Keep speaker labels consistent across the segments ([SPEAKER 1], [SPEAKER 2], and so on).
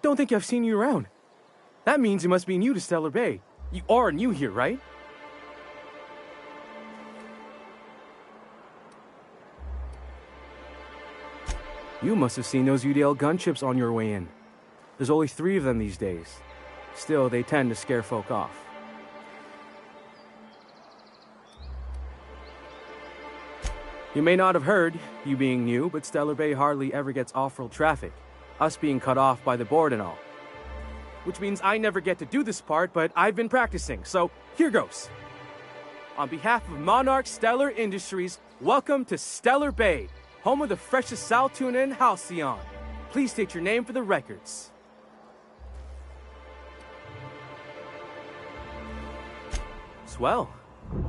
[SPEAKER 1] don't think I've seen you around. That means you must be new to Stellar Bay. You are new here, right? You must have seen those UDL gunships on your way in. There's only 3 of them these days. Still, they tend to scare folk off. You may not have heard, you being new, but Stellar Bay hardly ever gets off-road traffic. Us being cut off by the board and all. Which means I never get to do this part, but I've been practicing, so here goes. On behalf of Monarch Stellar Industries, welcome to Stellar Bay, home of the freshest sal tuna and halcyon. Please state your name for the records. Swell.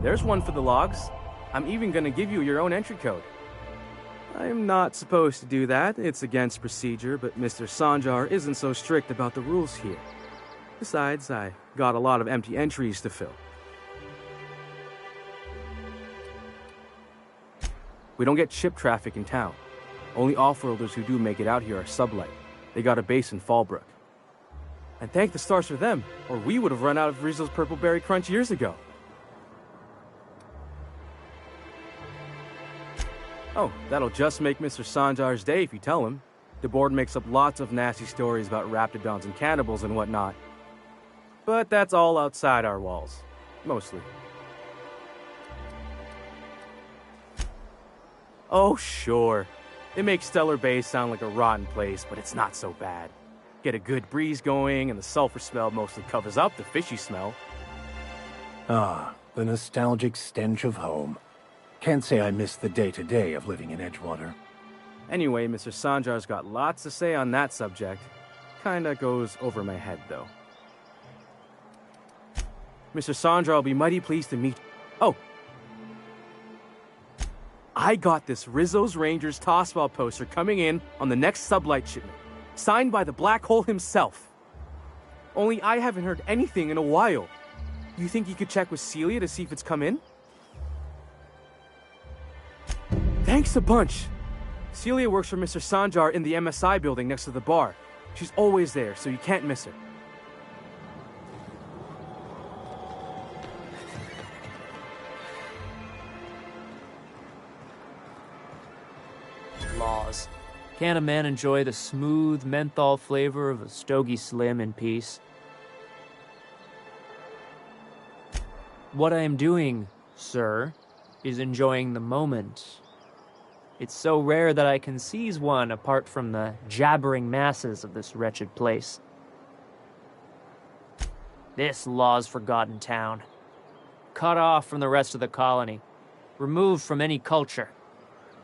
[SPEAKER 1] There's one for the logs. I'm even gonna give you your own entry code. I'm not supposed to do that. It's against procedure, but Mr. Sanjar isn't so strict about the rules here. Besides, I got a lot of empty entries to fill. We don't get ship traffic in town. Only off-roaders who do make it out here are Sublight. They got a base in Fallbrook. And thank the stars for them, or we would have run out of Rizzo's Purple Berry Crunch years ago. Oh, that'll just make Mr. Sanjar's day if you tell him. The board makes up lots of nasty stories about raptidons and cannibals and whatnot. But that's all outside our walls. Mostly. Oh, sure. It makes Stellar Bay sound like a rotten place, but it's not so bad. Get a good breeze going, and the sulfur smell mostly covers up the fishy smell.
[SPEAKER 2] Ah, the nostalgic stench of home. Can't say I miss the day-to-day of living in Edgewater.
[SPEAKER 1] Anyway, Mr. Sanjar's got lots to say on that subject. Kinda goes over my head, though. Mr. Sanjar will be mighty pleased to meet... Oh! I got this Rizzo's Rangers Tossball poster coming in on the next Sublight shipment. Signed by the Black Hole himself. Only I haven't heard anything in a while. You think you could check with Celia to see if it's come in? Thanks a bunch. Celia works for Mr. Sanjar in the MSI building next to the bar. She's always there, so you can't miss her.
[SPEAKER 3] Laws. Can't a man enjoy the smooth menthol flavor of a Stogie Slim in peace? What I am doing, sir, is enjoying the moment. It's so rare that I can seize one apart from the jabbering masses of this wretched place. This law's forgotten town. Cut off from the rest of the colony. Removed from any culture.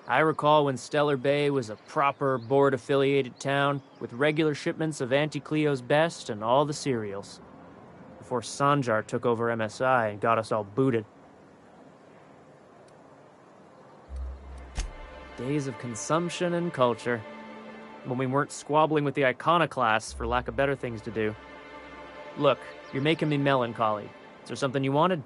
[SPEAKER 3] I recall when Stellar Bay was a proper board-affiliated town with regular shipments of Auntie Cleo's best and all the cereals. Before Sanjar took over MSI and got us all booted. Days of consumption and culture, when we weren't squabbling with the iconoclasts for lack of better things to do. Look, you're making me melancholy. Is there something you wanted?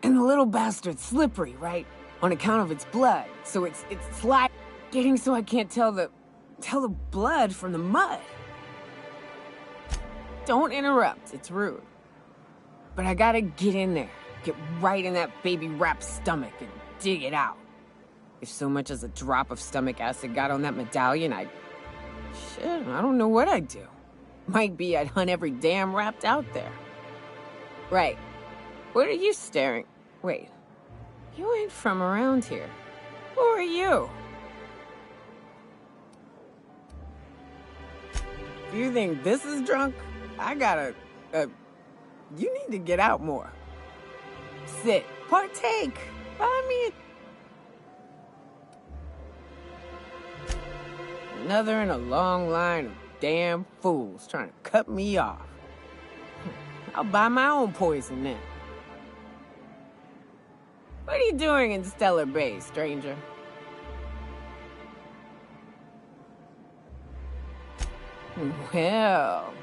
[SPEAKER 4] And the little bastard's slippery, right? On account of its blood. So it's slide getting so I can't tell the blood from the mud. Don't interrupt, it's rude. But I gotta get in there, get right in that baby rap's stomach and dig it out. If so much as a drop of stomach acid got on that medallion, shit, I don't know what I'd do. Might be I'd hunt every damn rapt out there. Right. What are you staring? Wait. You ain't from around here. Who are you? If you think this is drunk, I gotta, you need to get out more. Sit. Partake. Buy me another in a long line of damn fools trying to cut me off. I'll buy my own poison then. What are you doing in Stellar Bay, stranger? Well.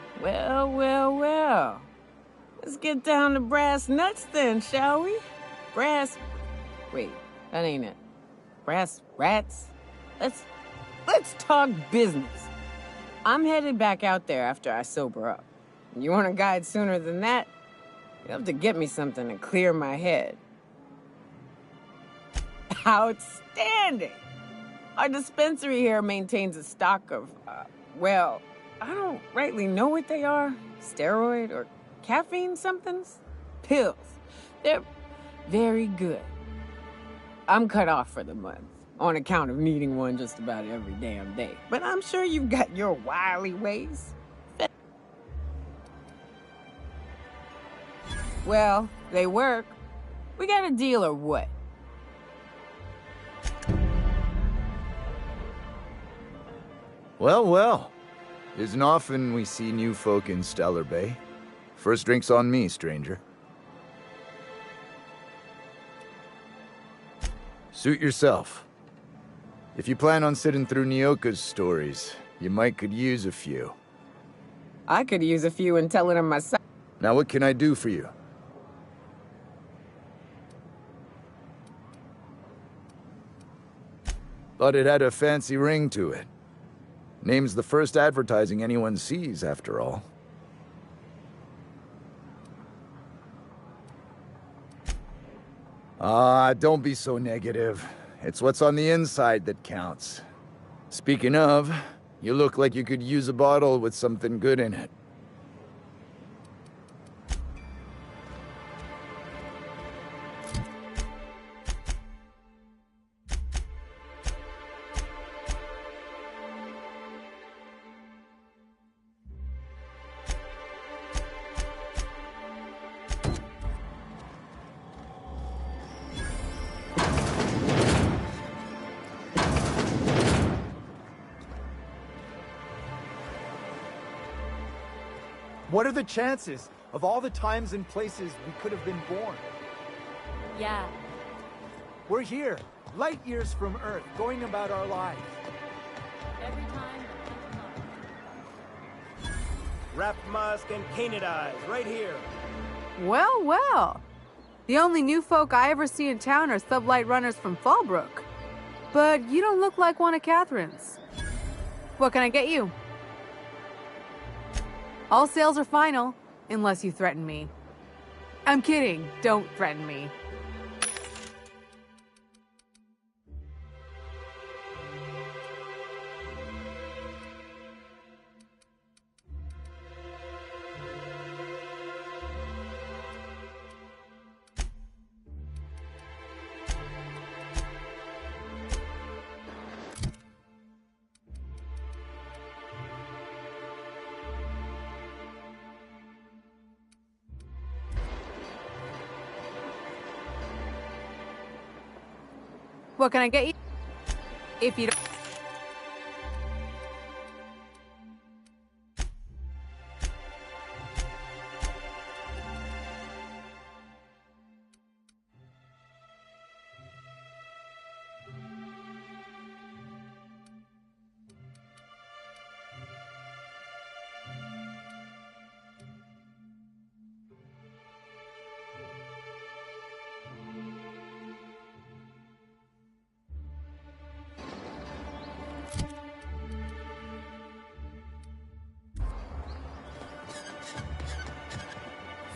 [SPEAKER 4] Let's get down to brass nuts then, shall we? Brass... Wait, that ain't it. Brass rats? Let's talk business. I'm headed back out there after I sober up. You want a guide sooner than that? You have to get me something to clear my head. Outstanding! Our dispensary here maintains a stock of, well, I don't rightly know what they are. Steroid or caffeine somethings? Pills. They're very good. I'm cut off for the month, on account of needing one just about every damn day. But I'm sure you've got your wily ways. Well, they work. We got a deal or what?
[SPEAKER 5] Well, well. Isn't often we see new folk in Stellar Bay. First drink's on me, stranger. Suit yourself. If you plan on sitting through Nyoka's stories, you might could use a few.
[SPEAKER 4] I could use a few and tell it on my side.
[SPEAKER 5] Now what can I do for you? Thought it had a fancy ring to it. Name's the first advertising anyone sees, after all. Ah, don't be so negative. It's what's on the inside that counts. Speaking of, you look like you could use a bottle with something good in it.
[SPEAKER 6] What are the chances of all the times and places we could have been born?
[SPEAKER 7] Yeah.
[SPEAKER 6] We're here, light years from Earth, going about our lives.
[SPEAKER 7] Every time.
[SPEAKER 6] Rathmusk and Canadize, right here.
[SPEAKER 8] Well, well. The only new folk I ever see in town are sublight runners from Fallbrook. But you don't look like one of Catherine's. What can I get you? All sales are final, unless you threaten me. I'm kidding. Don't threaten me. What can I get you? If you don't...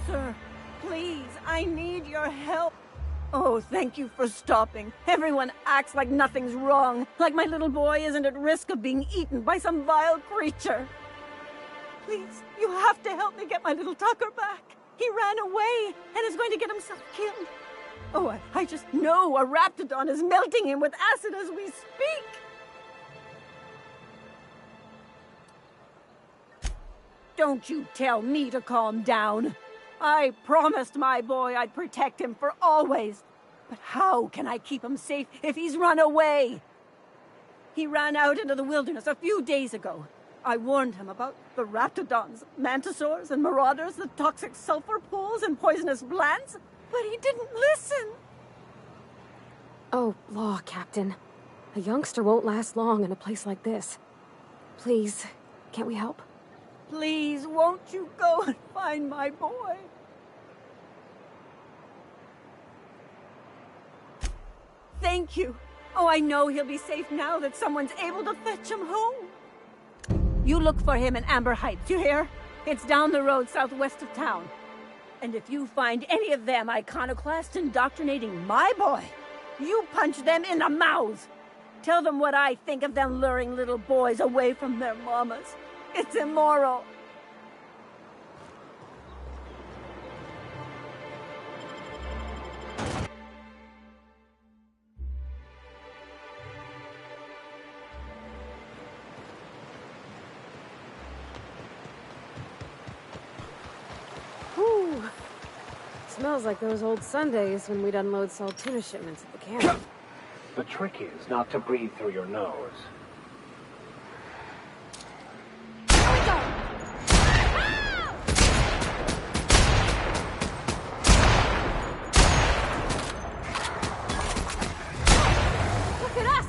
[SPEAKER 9] Sir, please, I need your help. Oh, thank you for stopping. Everyone acts like nothing's wrong, like my little boy isn't at risk of being eaten by some vile creature. Please, you have to help me get my little Tucker back. He ran away and is going to get himself killed. Oh, I just know a Raptidon is melting him with acid as we speak. Don't you tell me to calm down. I promised my boy I'd protect him for always. But how can I keep him safe if he's run away? He ran out into the wilderness a few days ago. I warned him about the Raptidons, Mantisaurs, and Marauders, the toxic sulfur pools and poisonous plants, but he didn't listen.
[SPEAKER 7] Oh, law, Captain. A youngster won't last long in a place like this. Please, can't we help?
[SPEAKER 9] Please, won't you go and find my boy? thank you. Oh, I know he'll be safe now that someone's able to fetch him home. You look for him in Amber Heights, you hear? It's down the road southwest of town. And if you find any of them iconoclasts indoctrinating my boy, you punch them in the mouths. Tell them what I think of them luring little boys away from their mamas. It's immoral.
[SPEAKER 7] Whew. Smells like those old Sundays when we'd unload salt tuna shipments at the camp.
[SPEAKER 2] The trick is not to breathe through your nose.
[SPEAKER 7] Look at us!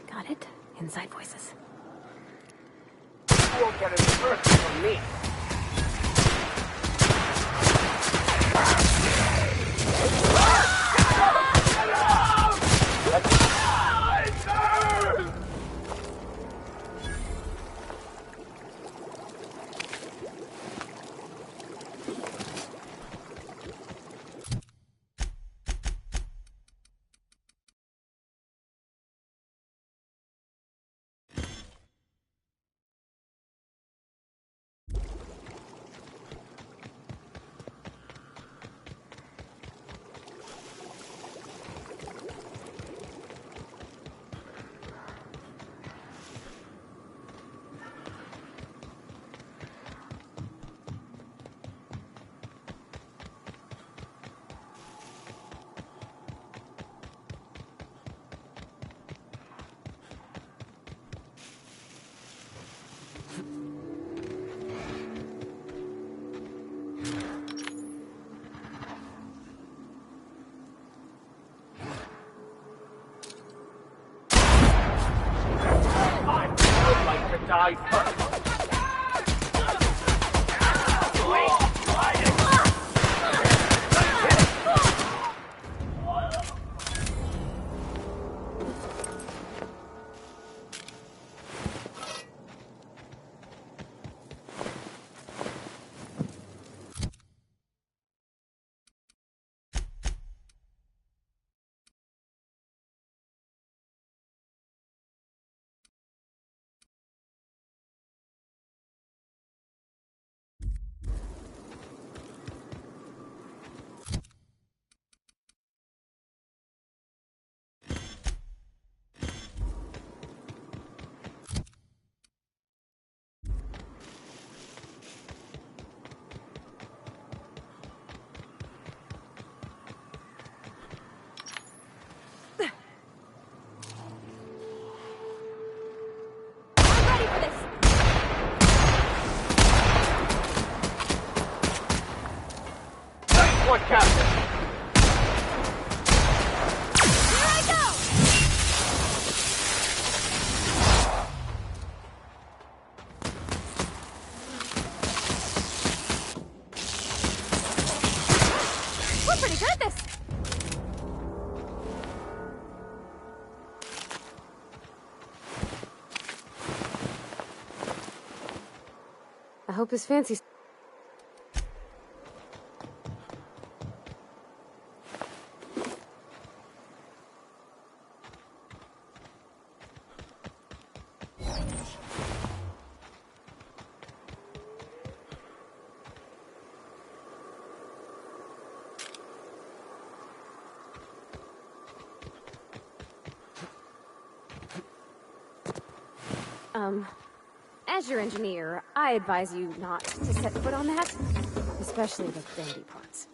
[SPEAKER 10] Got it? Inside voices.
[SPEAKER 2] You won't get any mercy from me. Die first.
[SPEAKER 10] What, Captain?
[SPEAKER 7] Here I go! We're pretty good at this. I hope his fancy... As your engineer, I advise you not to set foot on that, especially the dandy parts.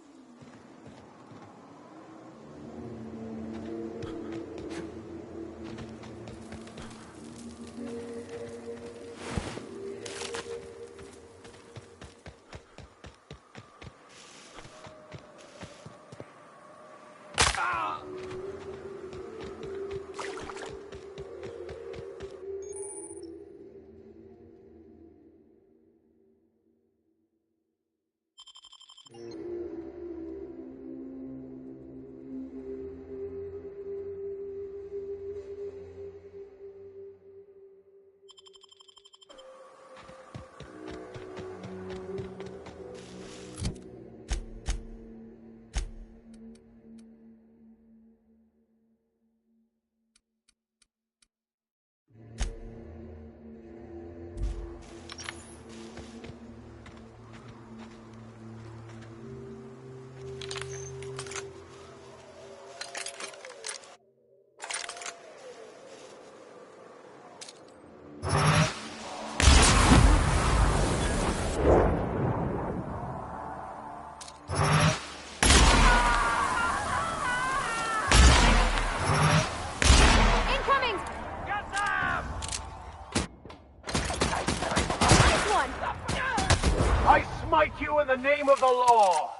[SPEAKER 10] You in the name of the law!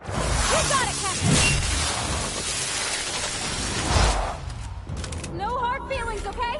[SPEAKER 7] You got it, Captain! No hard feelings, okay?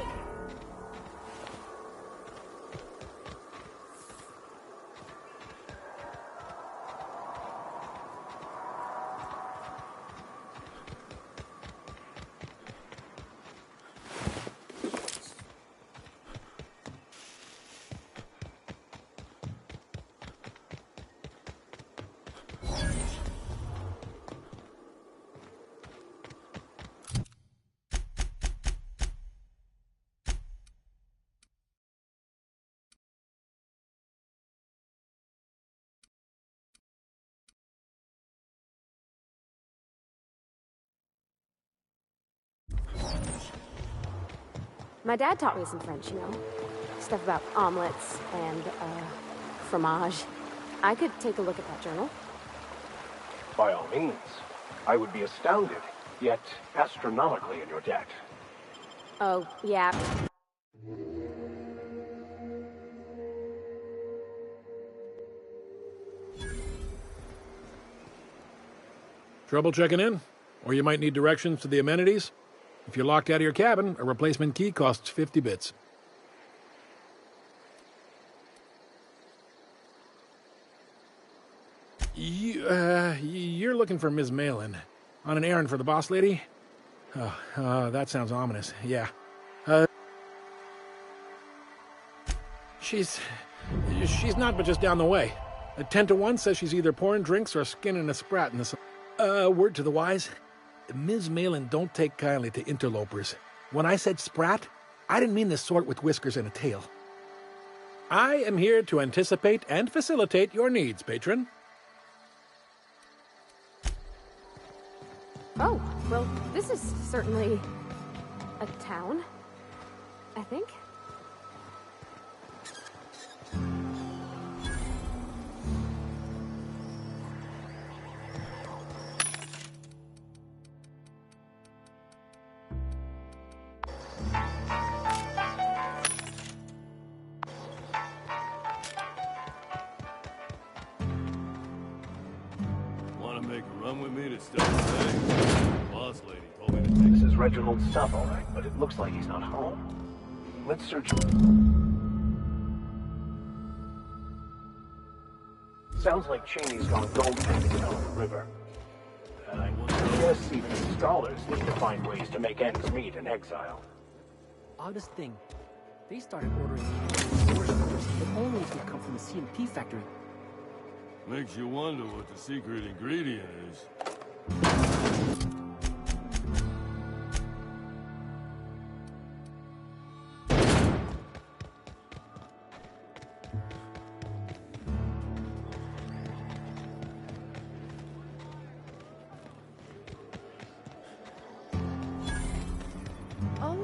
[SPEAKER 7] My dad taught me some French, you know? Stuff about omelets and, fromage. I could take a look at that journal.
[SPEAKER 11] By all means. I would be astounded, yet astronomically in your debt.
[SPEAKER 7] Oh, yeah.
[SPEAKER 12] Trouble checking in? Or you might need directions to the amenities? If you're locked out of your cabin, a replacement key costs 50 bits. You're looking for Ms. Malin. On an errand for the boss lady? Oh, that sounds ominous. Yeah. She's not but just down the way. 10 to 1 says she's either pouring drinks or skinning a sprat in the sun. Word to the wise. Ms. Malin don't take kindly to interlopers. When I said sprat, I didn't mean the sort with whiskers and a tail. I am here to anticipate and facilitate your needs, patron.
[SPEAKER 7] Oh, well, this is certainly a town, I think.
[SPEAKER 11] This is Reginald's stuff, all right, but it looks like he's not home. Let's search. Sounds like Cheney's gone gold panning down the river. And I guess even scholars need to find ways to make ends meet in exile.
[SPEAKER 13] Oddest thing, they started ordering stores that only would come from the CMP factory.
[SPEAKER 14] Makes you wonder what the secret ingredient is.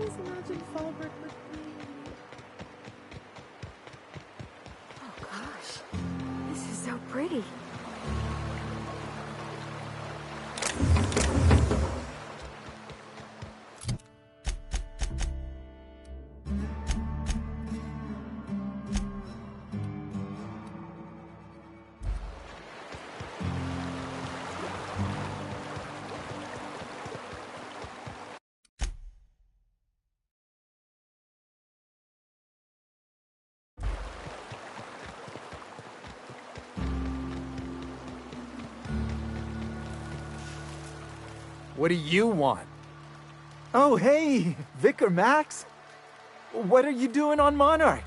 [SPEAKER 6] Just imagine Fallbrook with me.
[SPEAKER 7] Oh gosh, this is so pretty.
[SPEAKER 6] What do you want? Oh, hey, Vicar Max. What are you doing on Monarch?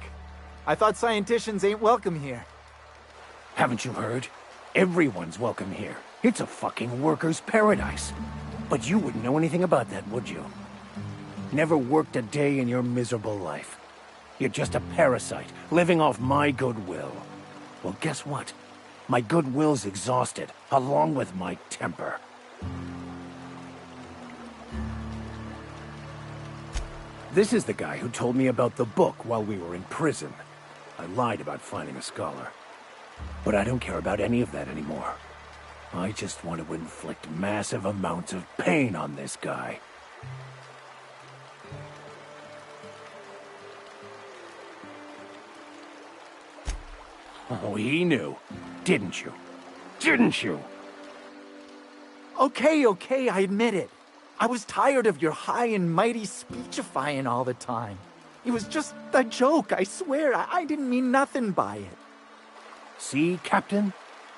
[SPEAKER 6] I thought scienticians ain't welcome here.
[SPEAKER 2] Haven't you heard? Everyone's welcome here. It's a fucking worker's paradise. But you wouldn't know anything about that, would you? Never worked a day in your miserable life. You're just a parasite, living off my goodwill. Well, guess what? My goodwill's exhausted, along with my temper. This is the guy who told me about the book while we were in prison. I lied about finding a scholar. But I don't care about any of that anymore. I just want to inflict massive amounts of pain on this guy. Oh, he knew. Didn't you? Didn't you?
[SPEAKER 6] Okay, I admit it. I was tired of your high and mighty speechifying all the time. It was just a joke, I swear. I didn't mean nothing by it.
[SPEAKER 2] See, Captain?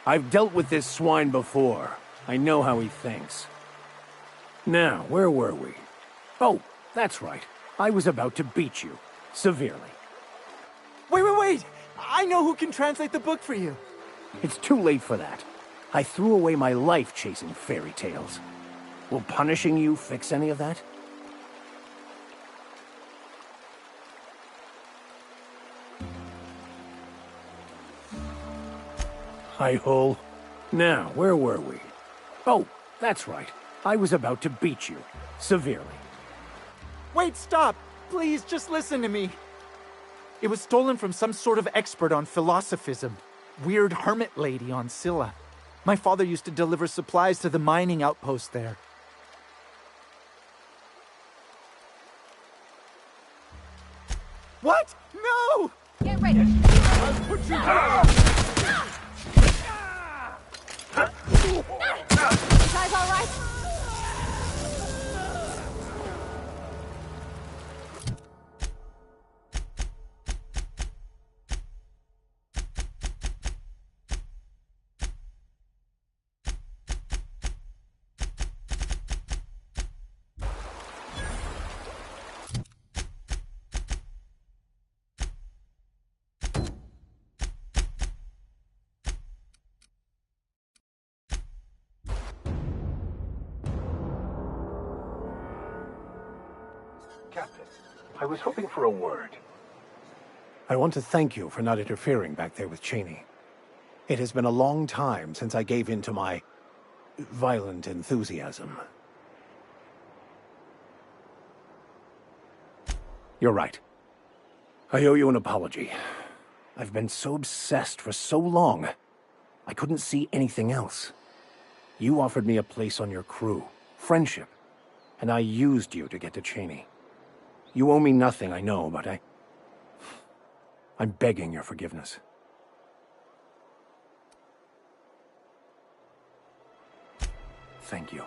[SPEAKER 2] I've dealt with this swine before. I know how he thinks. Now, where were we? Oh, that's right. I was about to beat you. Severely.
[SPEAKER 6] Wait! I know who can translate the book for you.
[SPEAKER 2] It's too late for that. I threw away my life chasing fairy tales. Will punishing you fix any of that? Hi-ho. Now, where were we? Oh, that's right. I was about to beat you. Severely.
[SPEAKER 6] Wait, stop! Please, just listen to me. It was stolen from some sort of expert on philosophism. Weird hermit lady on Scylla. My father used to deliver supplies to the mining outpost there. What? No!
[SPEAKER 7] Get ready.
[SPEAKER 10] I'll put you down!
[SPEAKER 7] Guys, all right?
[SPEAKER 11] Captain, I was hoping for a word.
[SPEAKER 2] I want to thank you for not interfering back there with Cheney. It has been a long time since I gave in to my violent enthusiasm. You're right. I owe you an apology. I've been so obsessed for so long, I couldn't see anything else. You offered me a place on your crew, friendship, and I used you to get to Cheney. You owe me nothing, I know, but I'm begging your forgiveness. Thank you.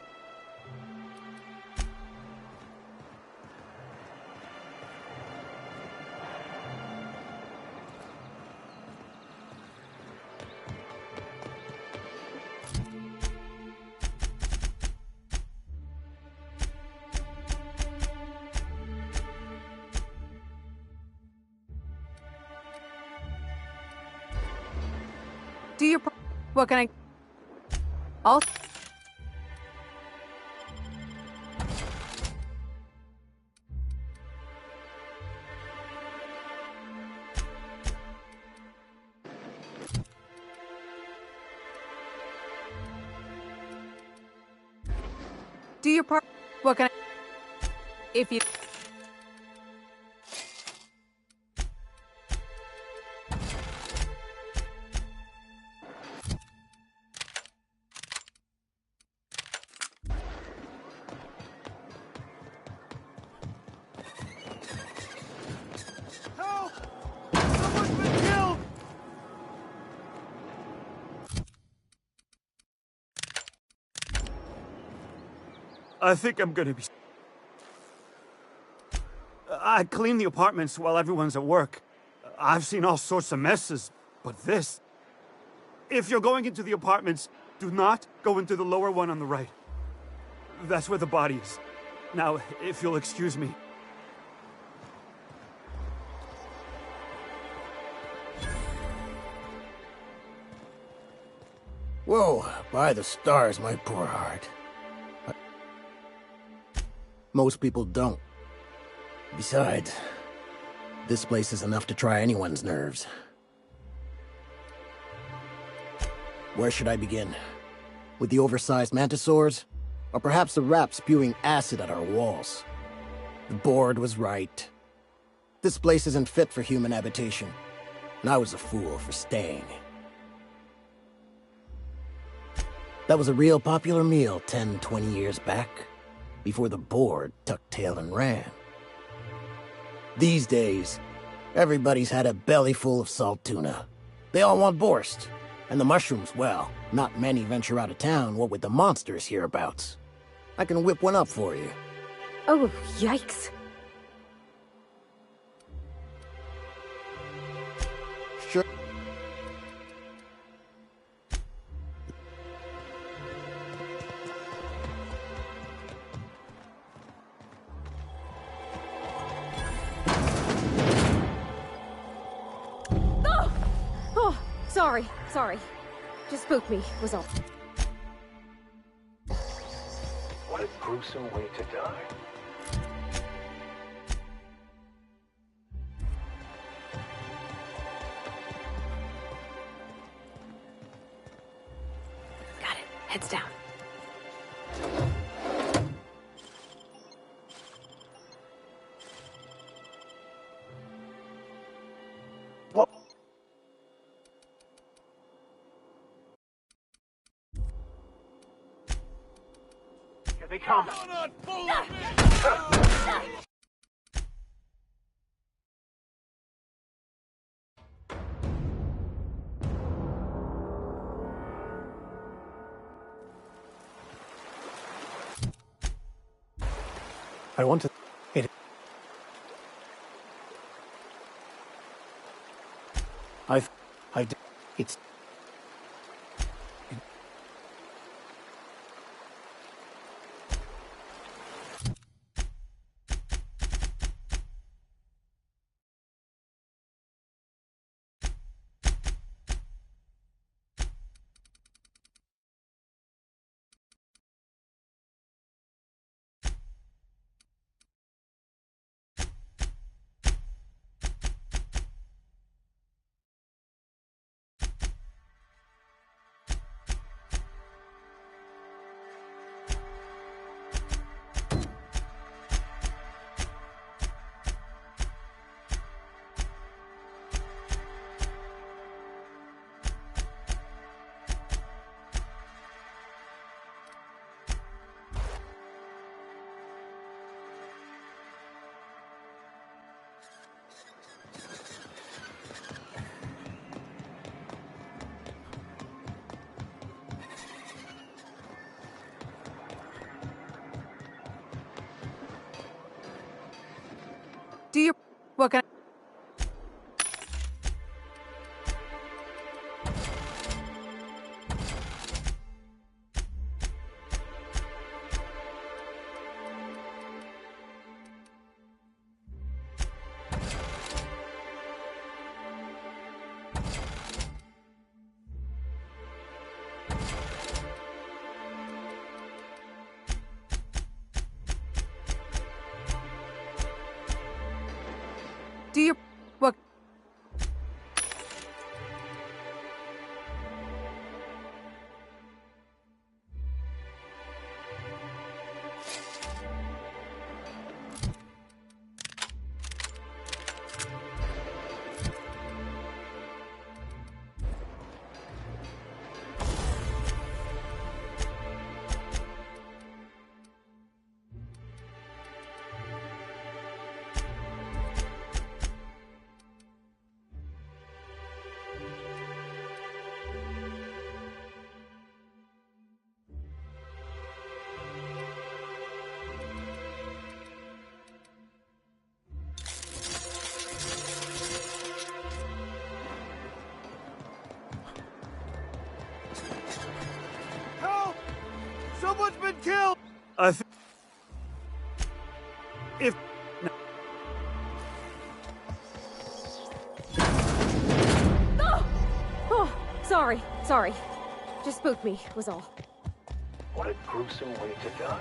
[SPEAKER 8] Do your... What can I... I'll... Do your part... What can I... If you...
[SPEAKER 15] I think I'm gonna be... I clean the apartments while everyone's at work. I've seen all sorts of messes, but this... If you're going into the apartments, do not go into the lower one on the right. That's where the body is. Now, if you'll excuse me.
[SPEAKER 2] Whoa, by the stars, my poor heart. Most people don't. Besides, this place is enough to try anyone's nerves. Where should I begin? With the oversized mantisaurs? Or perhaps the rats spewing acid at our walls? The board was right. This place isn't fit for human habitation, and I was a fool for staying. That was a real popular meal 10, 20 years back, before the board tucked tail and ran. These days, everybody's had a belly full of salt tuna. They all want borscht. And the mushrooms, well, not many venture out of town, what with the monsters hereabouts. I can whip one up for you.
[SPEAKER 7] Oh, yikes.
[SPEAKER 2] Sure.
[SPEAKER 7] Sorry. Just spooked me, was all.
[SPEAKER 11] What a gruesome way to die.
[SPEAKER 7] Got it. Heads down.
[SPEAKER 11] They come.
[SPEAKER 2] I want to... It's...
[SPEAKER 15] Someone's been killed! If...
[SPEAKER 7] No! Oh, sorry. Just spooked me, was all.
[SPEAKER 11] What a gruesome way to die.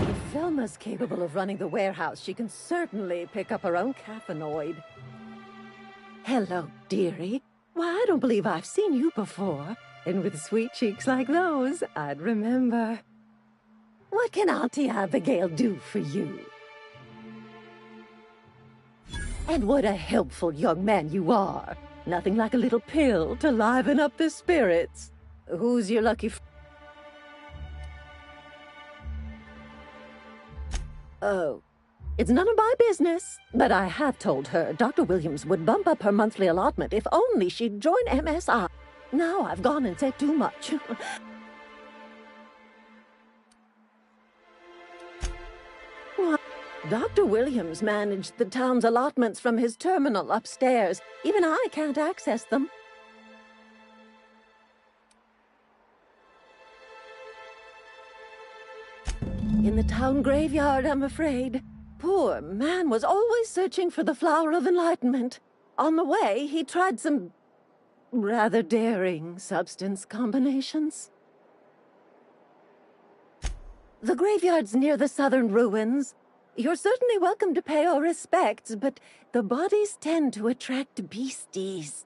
[SPEAKER 16] If Velma's capable of running the warehouse, she can certainly pick up her own caffeinoid. Hello, dearie. Why, I don't believe I've seen you before. And with sweet cheeks like those, I'd remember. What can Auntie Abigail do for you? And what a helpful young man you are. Nothing like a little pill to liven up the spirits. Who's your lucky Oh, it's none of my business. But I have told her Dr. Williams would bump up her monthly allotment if only she'd join MSI. Now I've gone and said too much. What? Dr. Williams managed the town's allotments from his terminal upstairs. Even I can't access them. In the town graveyard, I'm afraid. Poor man was always searching for the flower of enlightenment. On the way, he tried some rather daring substance combinations. The graveyard's near the southern ruins. You're certainly welcome to pay our respects, but the bodies tend to attract beasties.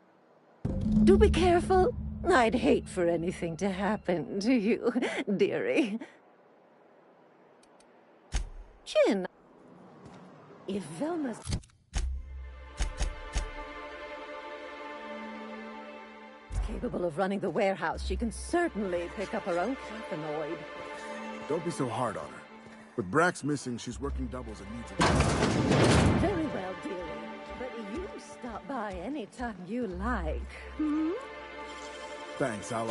[SPEAKER 16] Do be careful. I'd hate for anything to happen to you, dearie. Chin. If Velma's capable of running the warehouse, she can certainly pick up her own caffeinoid.
[SPEAKER 17] Don't be so hard on her. With Brax missing, she's working doubles and needs it.
[SPEAKER 16] Very well, dearie. But you stop by anytime you like. Hmm?
[SPEAKER 17] Thanks, I'll...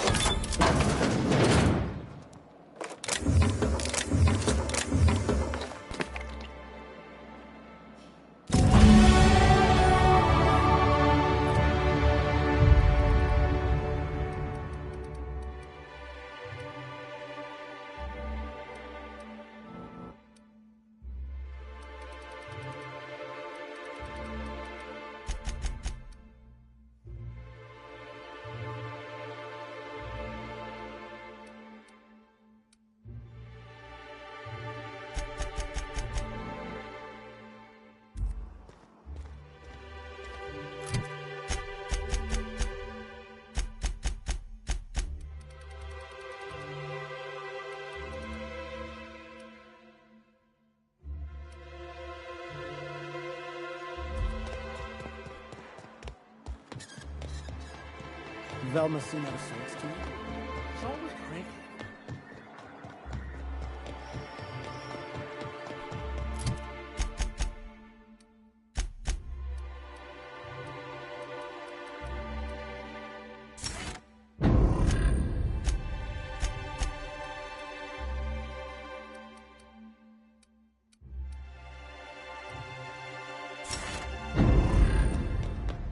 [SPEAKER 13] Velma seen out of sorts tonight? She's always cranky.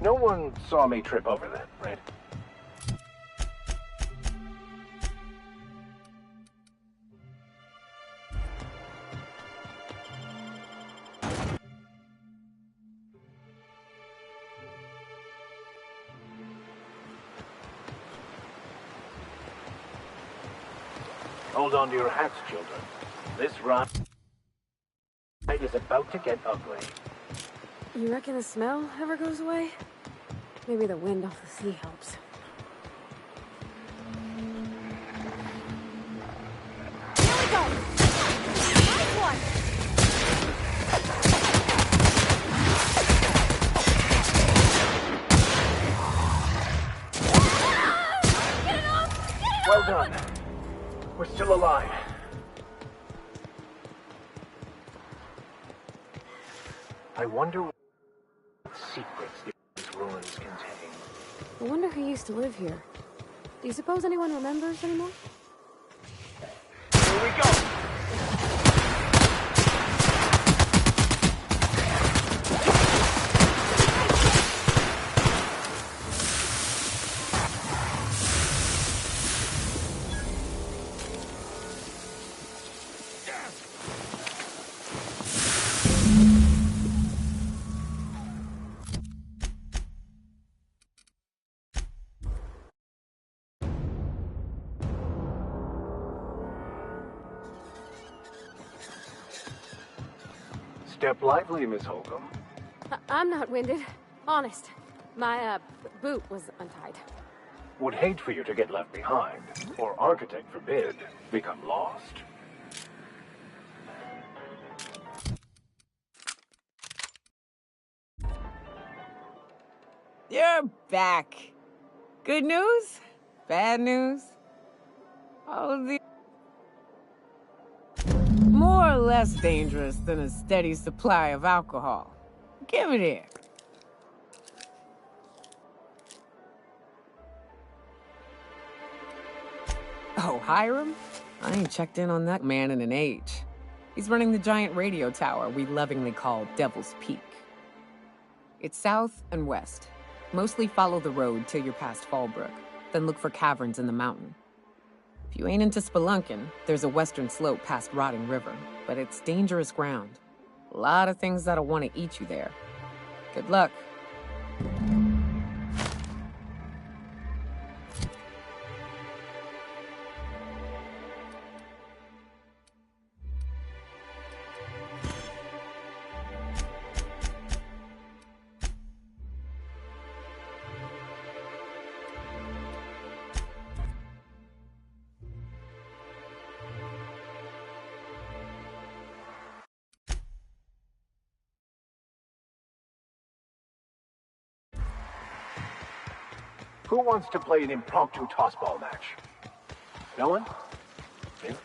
[SPEAKER 11] No one saw me trip over that, right? Hold on to your hats, children. This ride is about to get ugly.
[SPEAKER 7] You reckon the smell ever goes away? Maybe the wind off the sea helps. Here we go! Nice one! Get it off! Get it
[SPEAKER 11] Well
[SPEAKER 7] off!
[SPEAKER 11] done. We're still alive. I wonder what secrets these ruins contain.
[SPEAKER 7] I wonder who used to live here. Do you suppose anyone remembers anymore?
[SPEAKER 11] Here we go!
[SPEAKER 10] Step lively, Miss Holcomb.
[SPEAKER 7] I'm not winded. Honest. My, boot was untied.
[SPEAKER 10] Would hate for you to get left behind, or architect forbid, become lost.
[SPEAKER 4] You're back. Good news? Bad news? Oh, more or less dangerous than a steady supply of alcohol. Give it here. Oh, Hiram? I ain't checked in on that man in an age. He's running the giant radio tower we lovingly call Devil's Peak. It's south and west. Mostly follow the road till you're past Fallbrook, then look for caverns in the mountain. If you ain't into spelunking, there's a western slope past Rotting River, but it's dangerous ground. A lot of things that'll want to eat you there. Good luck.
[SPEAKER 10] Who wants to play an impromptu tossball match? No one? Really?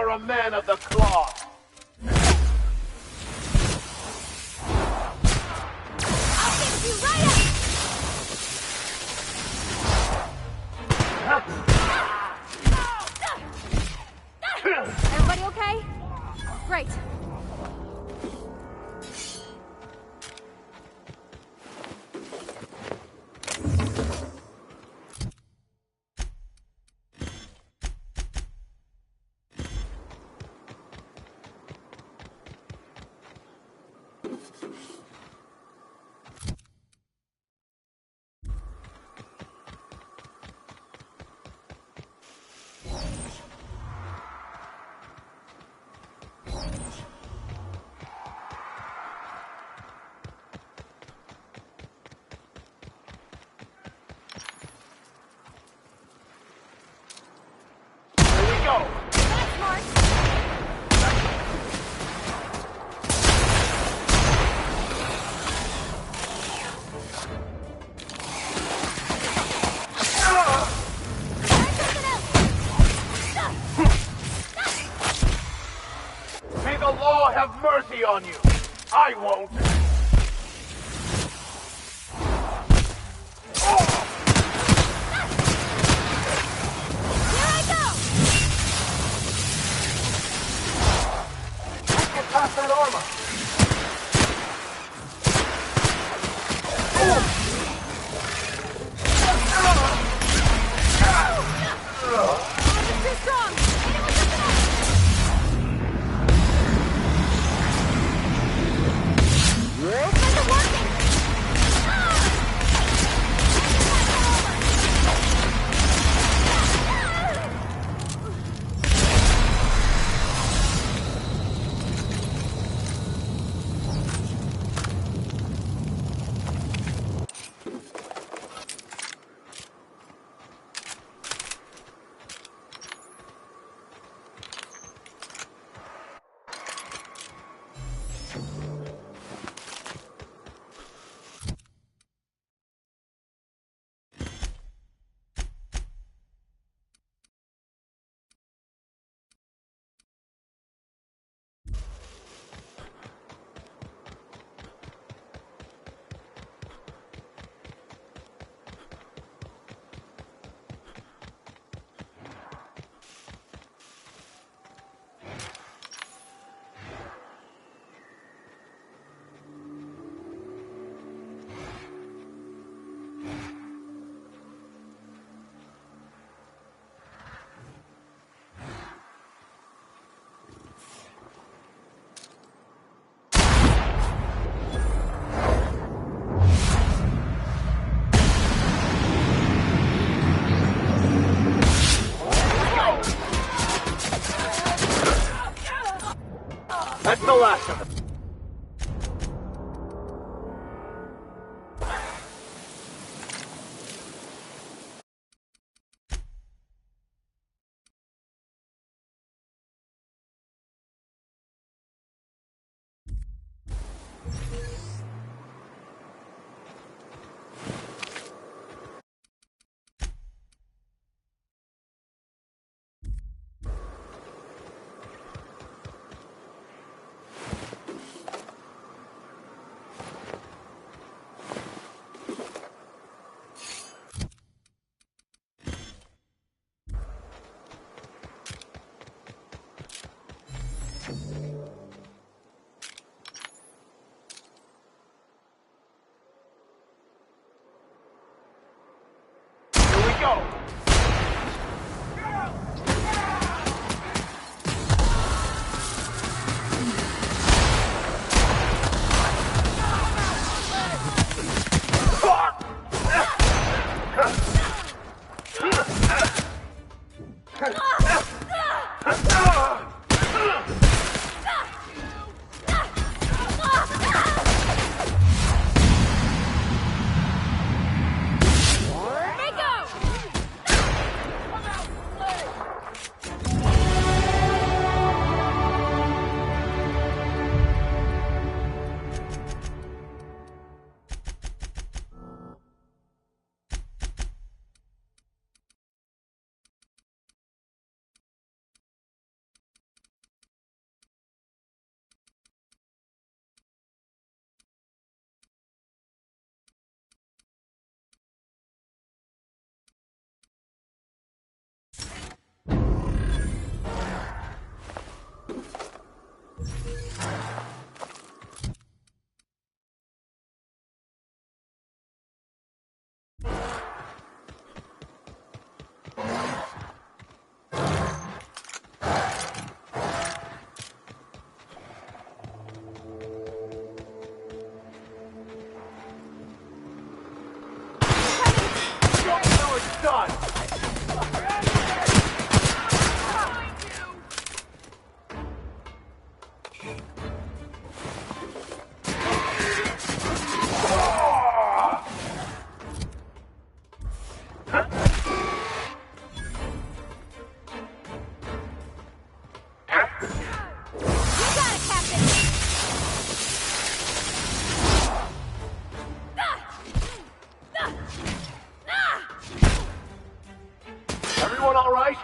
[SPEAKER 10] A man of the cloth.
[SPEAKER 7] I'll fix you right up! Everybody okay? Great.
[SPEAKER 10] On you. I won't.
[SPEAKER 7] Here I go!
[SPEAKER 10] Let's get past that armor.
[SPEAKER 7] Too strong! Anyone listen up!
[SPEAKER 10] the last of them. Go! Everyone all right?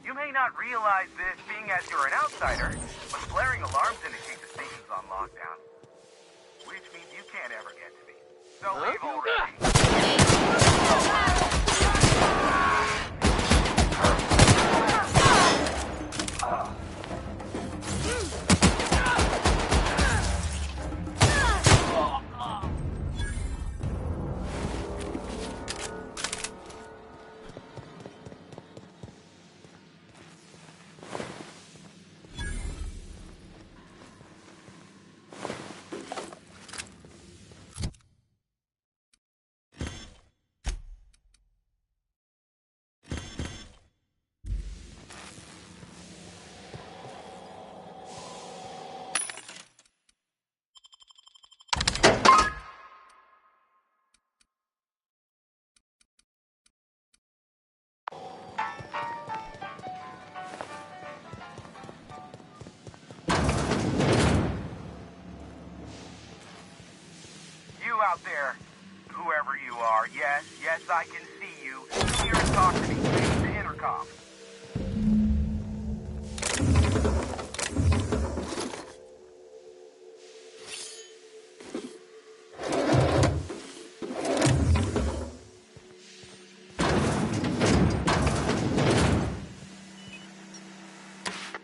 [SPEAKER 18] You may not realize this, being as you're an outsider, but flaring alarms indicate the station's on lockdown. Which means you can't ever get to me. So leave already. out there. Whoever you are, yes, I can see you. Come here and talk to me. Face the intercom.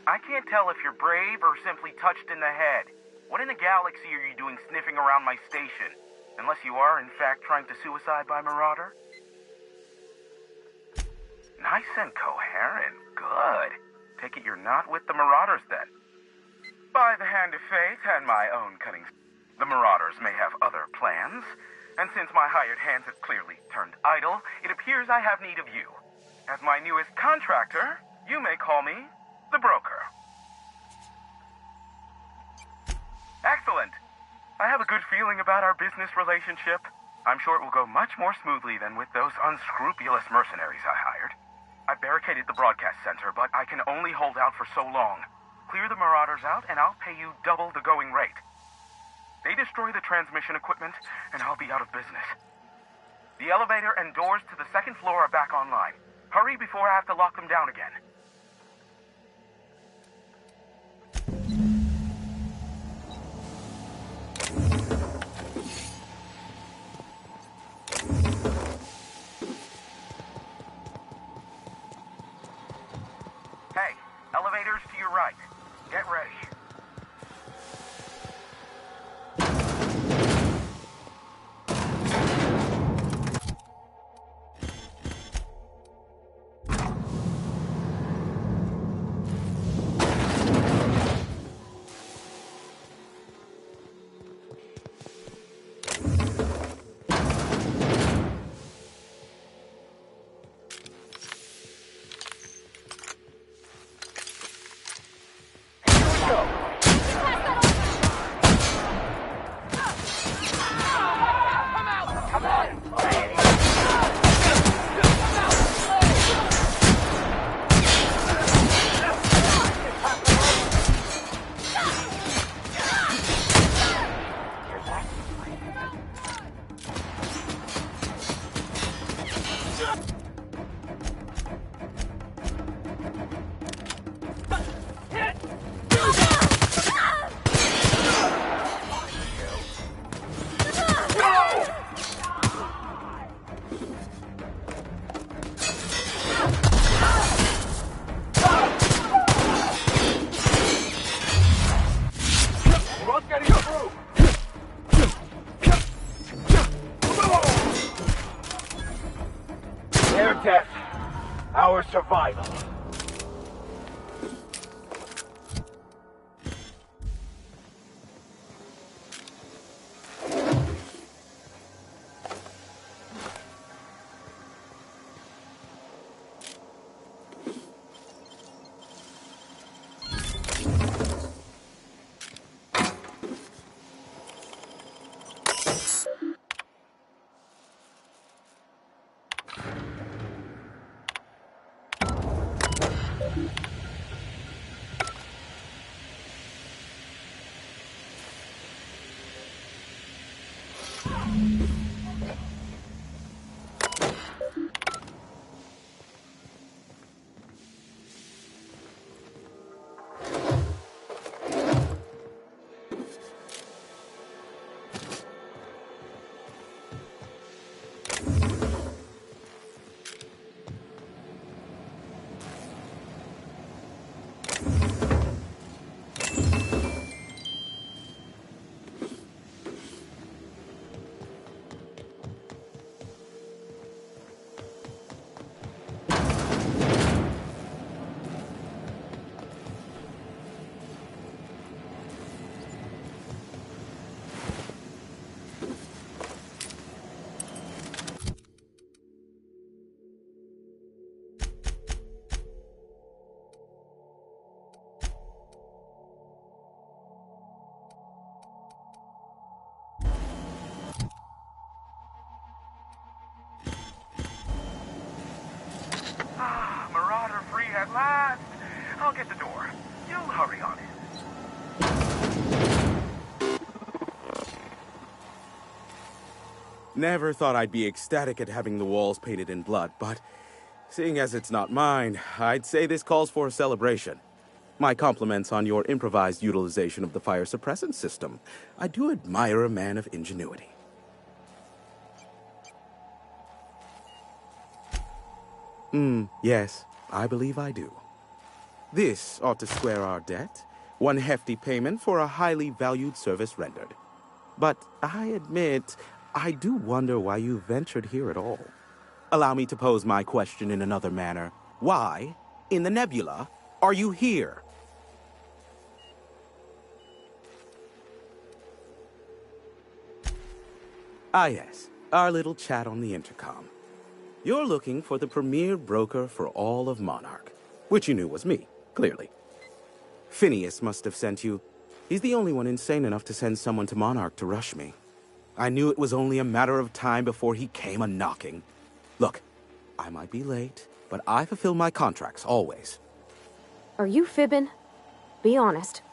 [SPEAKER 18] I can't tell if you're brave or simply touched in the head. What in the galaxy are you doing sniffing around my station? Unless you are, in fact, trying to suicide by Marauder? Nice and coherent. Good. Take it you're not with the Marauders, then. By the hand of fate and my own cunning, the Marauders may have other plans. And since my hired hands have clearly turned idle, it appears I have need of you. As my newest contractor, you may call me the Broker. Excellent. I have a good feeling about our business relationship. I'm sure it will go much more smoothly than with those unscrupulous mercenaries I hired. I barricaded the broadcast center, but I can only hold out for so long. Clear the Marauders out, and I'll pay you double the going rate. They destroy the transmission equipment, and I'll be out of business. The elevator and doors to the second floor are back online. Hurry before I have to lock them down again. Hey, elevators to your right. Get ready.
[SPEAKER 10] Their death, our survival.
[SPEAKER 18] Never thought I'd be ecstatic at having the walls painted in blood, but seeing as it's not mine, I'd say this calls for a celebration. My compliments on your improvised utilization of the fire suppressant system. I do admire a man of ingenuity. Yes, I believe I do. This ought to square our debt. One hefty payment for a highly valued service rendered. But I admit, I do wonder why you ventured here at all. Allow me to pose my question in another manner. Why, in the nebula, are you here? Ah yes, our little chat on the intercom. You're looking for the premier broker for all of Monarch, which you knew was me, clearly. Phineas must have sent you. He's the only one insane enough to send someone to Monarch to rush me. I knew it was only a matter of time before he came a-knocking. Look, I might be late, but I fulfill my contracts, always.
[SPEAKER 7] Are you fibbing? Be honest.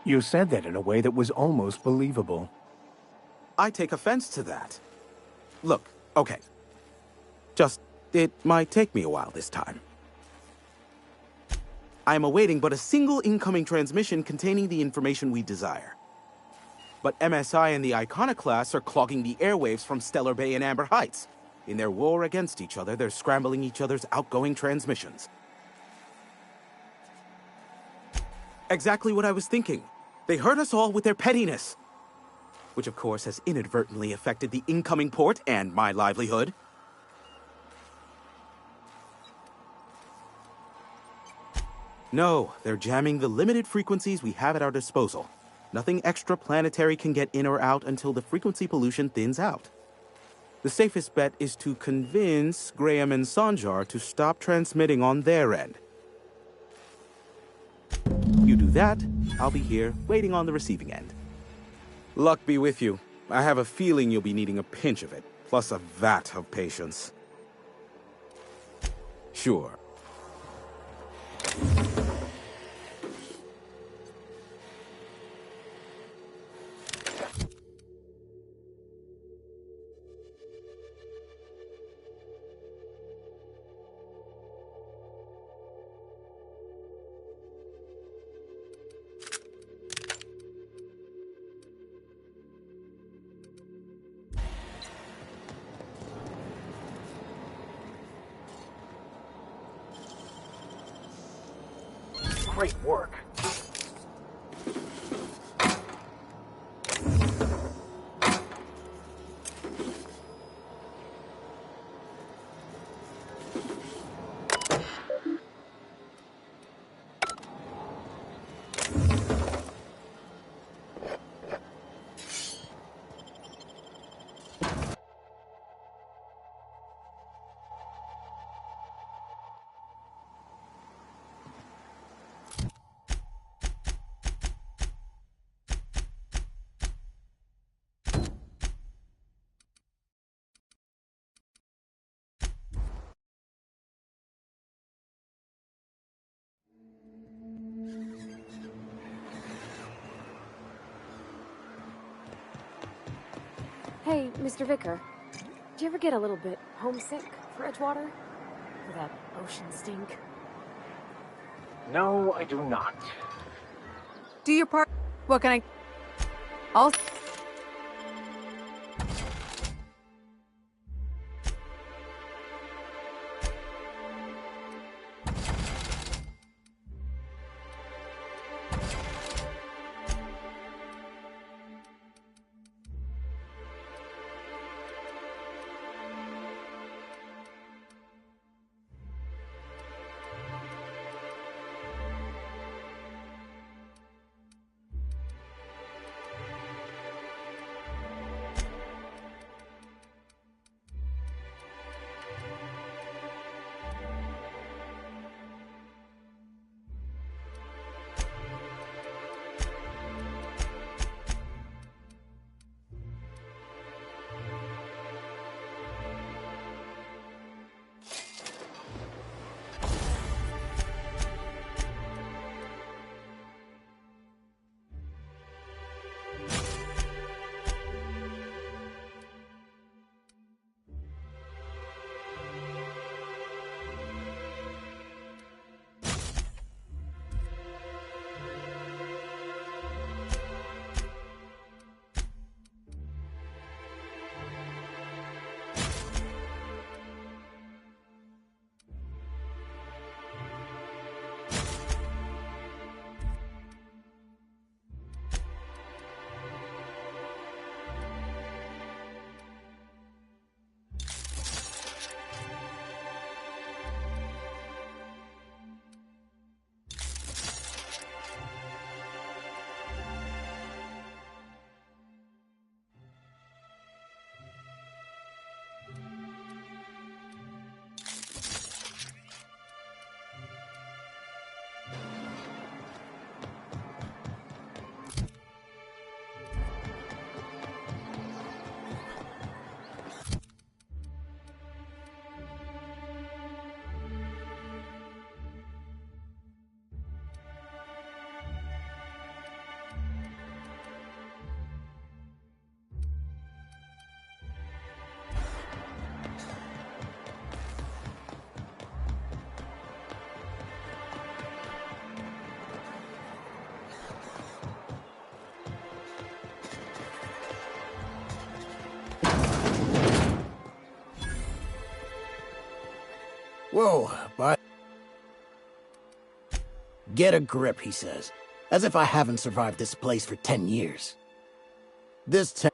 [SPEAKER 2] You said that in a way that was almost believable.
[SPEAKER 18] I take offense to that. Look, okay. Just, it might take me a while this time. I am awaiting but a single incoming transmission containing the information we desire. But MSI and the Iconoclasts are clogging the airwaves from Stellar Bay and Amber Heights. In their war against each other, they're scrambling each other's outgoing transmissions. Exactly what I was thinking. They hurt us all with their pettiness. Which of course has inadvertently affected the incoming port and my livelihood. No, they're jamming the limited frequencies we have at our disposal. Nothing extraplanetary can get in or out until the frequency pollution thins out. The safest bet is to convince Graham and Sanjar to stop transmitting on their end. You do that, I'll be here, waiting on the receiving end. Luck be with you. I have a feeling you'll be needing a pinch of it, plus a vat of patience. Sure.
[SPEAKER 10] Great work.
[SPEAKER 7] Hey, Mr. Vicker. Do you ever get a little bit homesick for Edgewater? For that ocean stink?
[SPEAKER 10] No, I do not.
[SPEAKER 8] Do your part. What can I... I'll...
[SPEAKER 2] Whoa, but... Get a grip, he says. As if I haven't survived this place for 10 years. That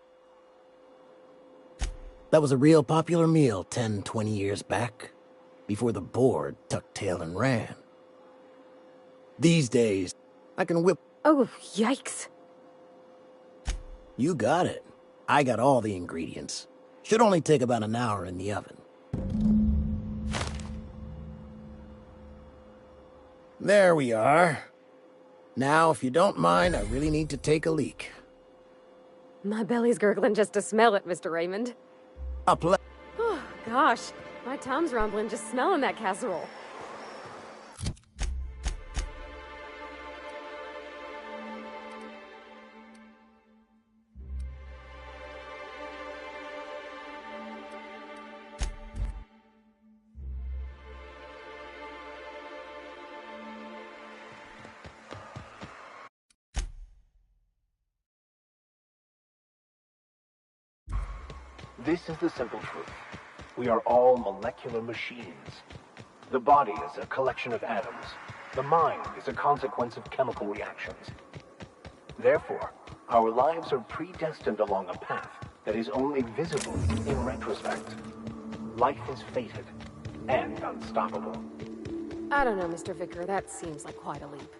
[SPEAKER 2] was a real popular meal 10, 20 years back, before the board tucked tail and ran. These days, I can whip...
[SPEAKER 7] Oh, yikes.
[SPEAKER 2] You got it. I got all the ingredients. Should only take about an hour in the oven. There we are. Now, if you don't mind, I really need to take a leak.
[SPEAKER 7] My belly's gurgling just to smell it, Mr. Raymond.
[SPEAKER 2] Oh,
[SPEAKER 7] gosh, my tum's rumbling just smelling that casserole.
[SPEAKER 10] This is the simple truth. We are all molecular machines. The body is a collection of atoms. The mind is a consequence of chemical reactions. Therefore, our lives are predestined along a path that is only visible in retrospect. Life is fated and unstoppable.
[SPEAKER 7] I don't know, Mr. Vicker. That seems like quite a leap.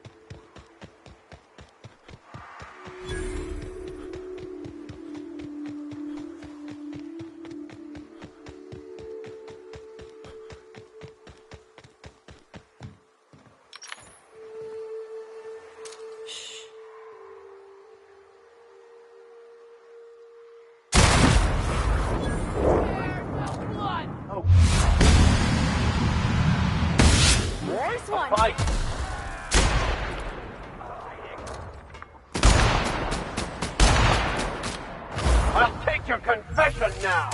[SPEAKER 10] I'll take your confession now!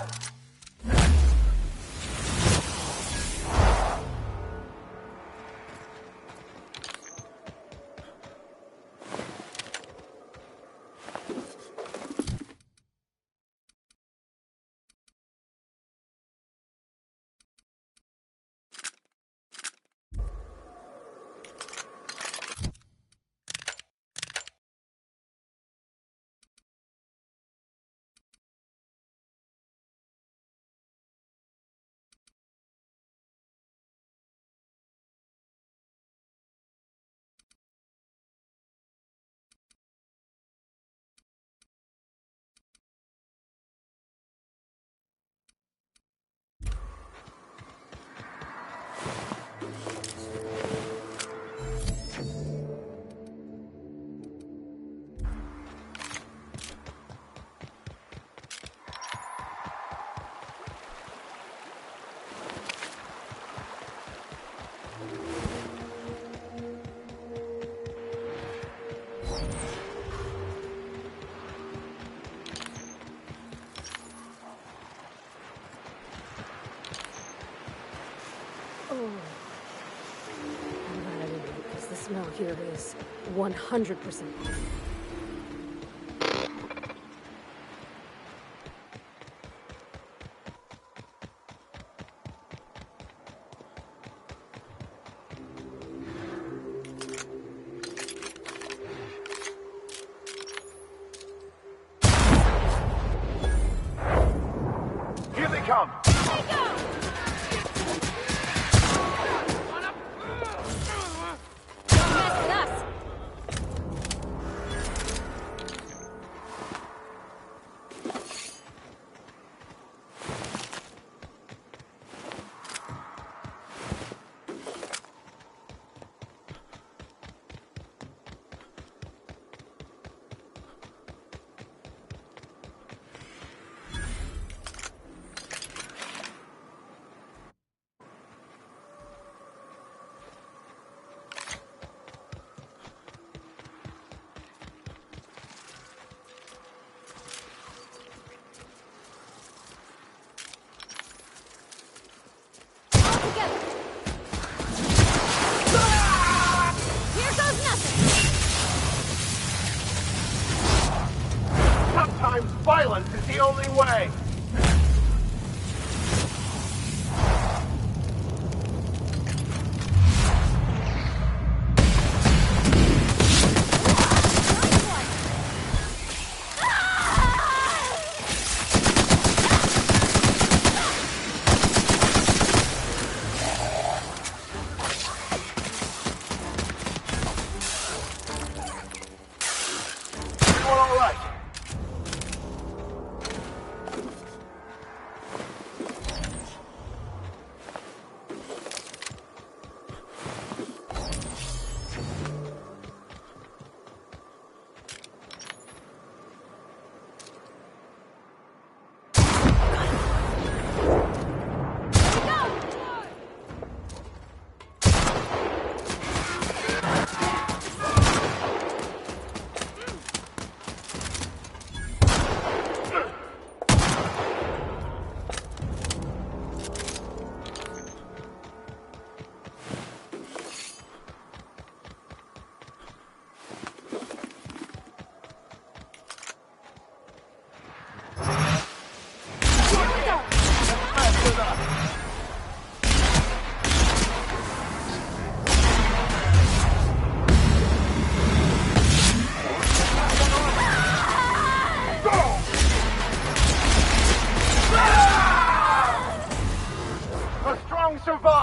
[SPEAKER 10] Because the smell here is 100%. Here they come!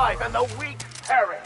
[SPEAKER 11] thrive and the weak perish.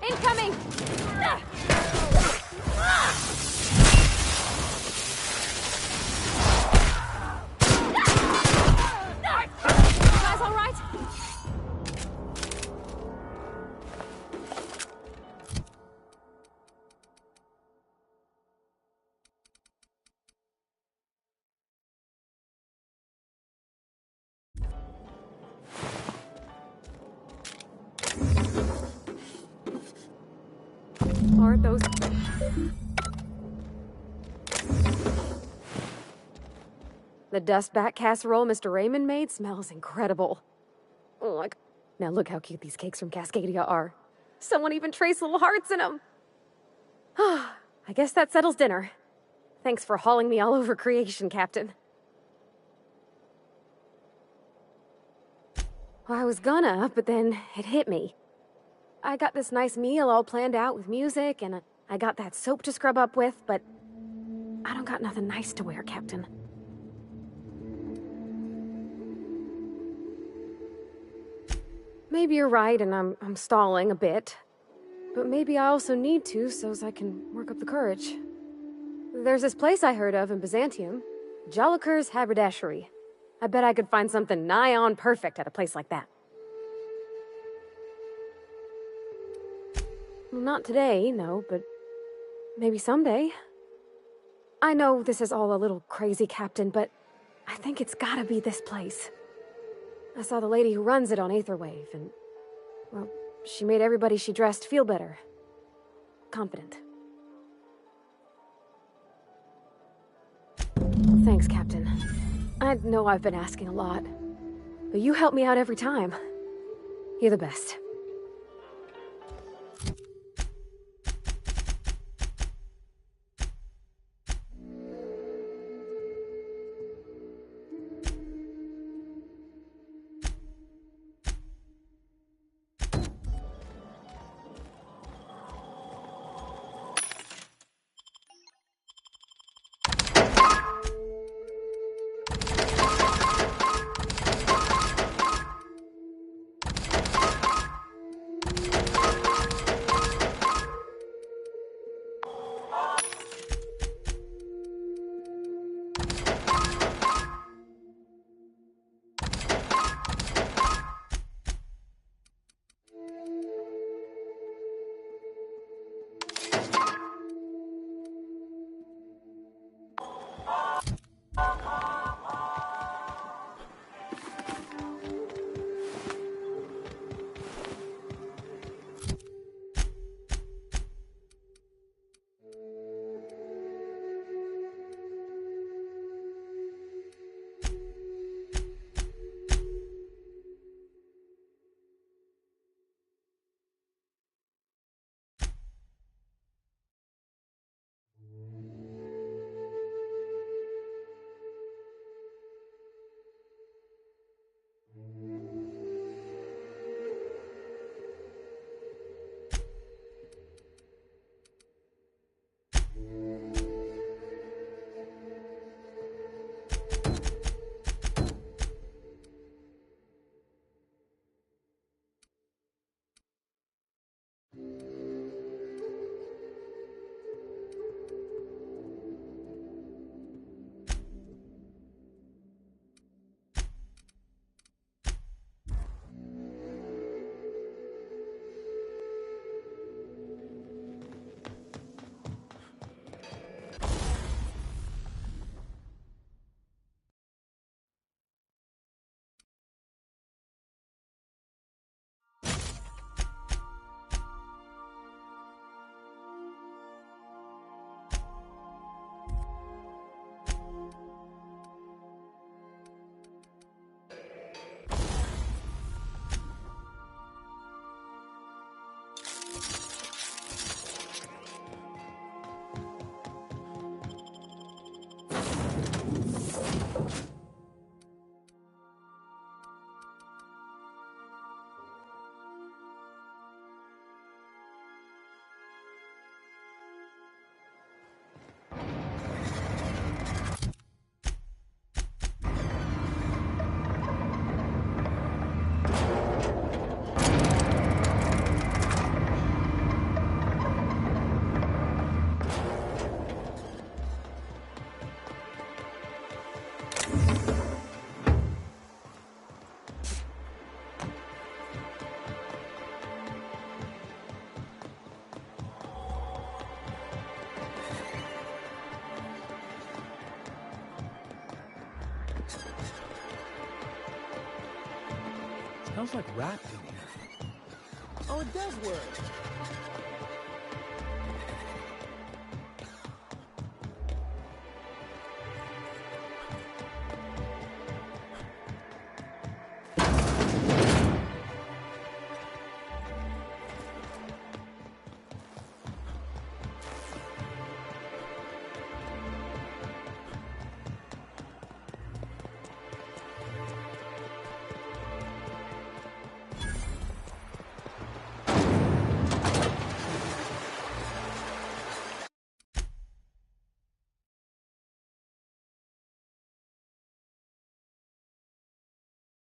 [SPEAKER 7] Incoming! Guys, all right? Aren't those... The dust bat casserole Mr. Raymond made smells incredible. Oh, now look how cute these cakes from Cascadia are. Someone even traced little hearts in them. I guess that settles dinner. Thanks for hauling me all over creation, Captain. Well, I was gonna, but then it hit me. I got this nice meal all planned out with music, and I got that soap to scrub up with, but I don't got nothing nice to wear, Captain. Maybe you're right, and I'm stalling a bit. But maybe I also need to, so's I can work up the courage. There's this place I heard of in Byzantium, Jolicoeur's Haberdashery. I bet I could find something nigh on perfect at a place like that. Not today, no, but maybe someday. I know this is all a little crazy, Captain, but I think it's gotta be this place. I saw the lady who runs it on Aetherwave, and, well, she made everybody she dressed feel better. Confident. Thanks, Captain. I know I've been asking a lot, but you help me out every time. You're the best.
[SPEAKER 12] Smells like rat in here.
[SPEAKER 13] Oh, it does work.